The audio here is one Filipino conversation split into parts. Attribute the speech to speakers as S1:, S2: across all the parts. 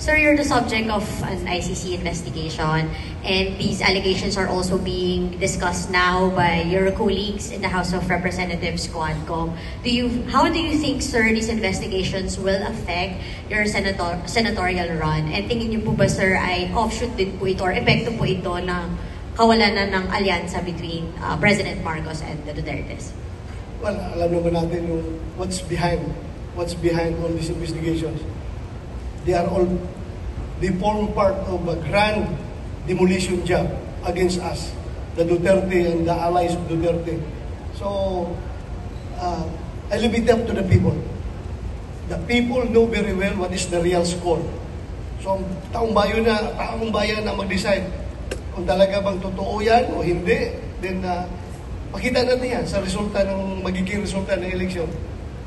S1: Sir, you're the subject of an ICC investigation, and these allegations are also being discussed now by your colleagues in the House of Representatives, Quadcom. How do you think, sir, these investigations will affect your senatorial run? And tingin niyo po ba, sir, ay offshoot din po ito or epekto po ito ng kawalan na ng alyansa between President Marcos and the Dutertes?
S2: Well, alam naman natin yung what's behind all these investigations. They form part of a grand demolition job against us, the Duterte and the allies of Duterte. So, I leave it up to the people. The people know very well what is the real score. So, taong bayan na mag-decide kung talaga bang totoo yan o hindi, then pakita natin yan sa magiging resulta ng eleksyon.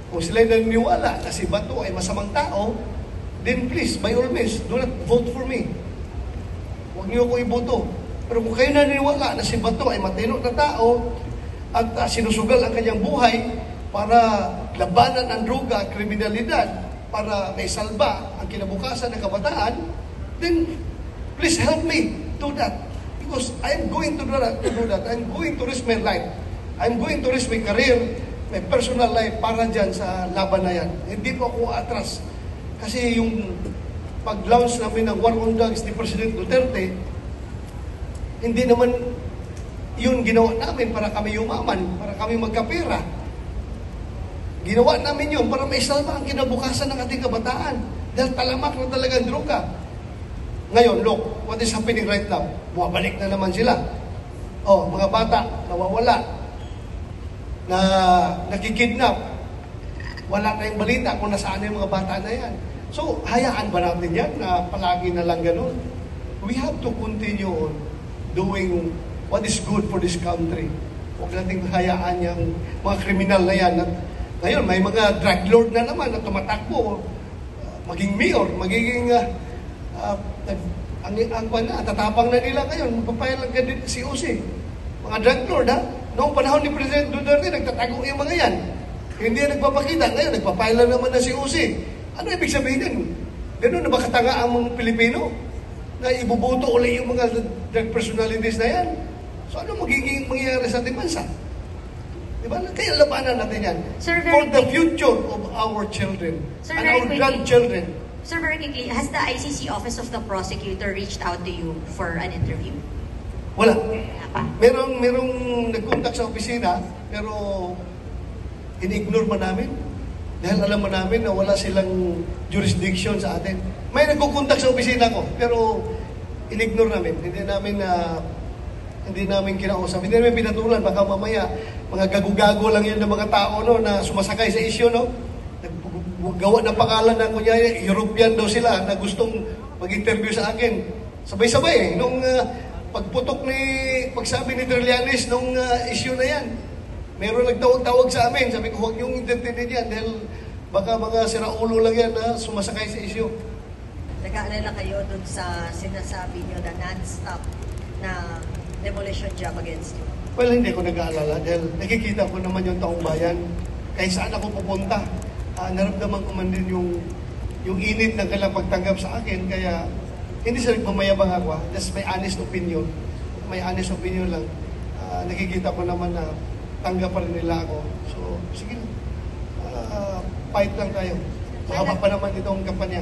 S2: Kung sila naniniwala na si Bato ay masamang tao, then please, by all means, do not vote for me. Huwag niyo ako iboto. Pero kung kayo naniniwala na si Bato ay matino na tao at sinusugal ang kanyang buhay para labanan ang droga, kriminalidad, para may salba ang kinabukasan ng kabataan, then please help me do that. Because I'm going to do that. I'm going to risk my life. I'm going to risk my career, my personal life para dyan sa laban na yan. Hindi po ako atras. Kasi yung pag-launch namin ng war on drugs ni President Duterte, hindi naman yun ginawa namin para kami yumaman, para kami magkapera. Ginawa namin yun para may salba ang kinabukasan ng ating kabataan. Dahil talamak na talaga ang droga. Ngayon, look, what is happening right now? Bumabalik na naman sila. Oh, mga bata, nawawala. Na nakikidnap. Wala tayong balita kung nasaan yung mga bata na yan. So, hayaan ba natin yan na palagi na lang ganun? We have to continue on doing what is good for this country. Huwag natin hayaan yung mga kriminal na yan. At ngayon, may mga drug lord na naman na tumatakbo. Maging mayor, magiging tatapang na nila ngayon. Magpapayalang din si COC. Mga drug lord, ha? Noong panahon ni President Duterte, nagtatago yung mga yan. Hindi nagpapakita. Ngayon, nagpapila naman na si Uzi. Ano ibig sabihin yan? Ganun na ba katanga ang mga Pilipino? Na ibubuto ulit yung mga drug personalities na yan? So ano mangyayari sa ating bansa? Diba? Kaya labanan natin yan.
S1: Sir,
S2: for the future of our children and our grandchildren.
S1: Sir, very quickly, has the ICC Office of the Prosecutor reached out to you for an interview?
S2: Wala. Merong nag-contact sa opisina, pero in-ignore man namin. Dahil alam mo namin na wala silang jurisdiction sa atin. May nagkukontak sa opisina ko, pero in-ignore namin. Hindi namin kinausap. Hindi namin pinatulan. Baka mamaya, mga gago-gago lang yun ng mga tao no, na sumasakay sa isyu. No? Gawa ng pangalan na kunyari, European daw sila na gustong mag-interview sa akin. Sabay-sabay nung pagsabi ni Trillanes nung isyu na yan. Meron nagtawag-tawag sa amin. Sabi ko, huwag niyong entertainin yan dahil baka mga siraulo lang yan na sumasakay sa isyu.
S3: Nag-aalala kayo dun sa sinasabi niyo na non-stop na demolition job against you?
S2: Well, hindi ko nag-aalala dahil nakikita ko naman yung taong bayan. Kahit saan ako pupunta, naramdaman ko man din yung init ng kailang pagtanggap sa akin. Kaya hindi sila nagmamayabang ako. That's my honest opinion. My honest opinion lang. Nakikita ko naman na tanggap pa rin nila ako. So, sige, fight lang tayo. Mahaba pa naman itong kampanya.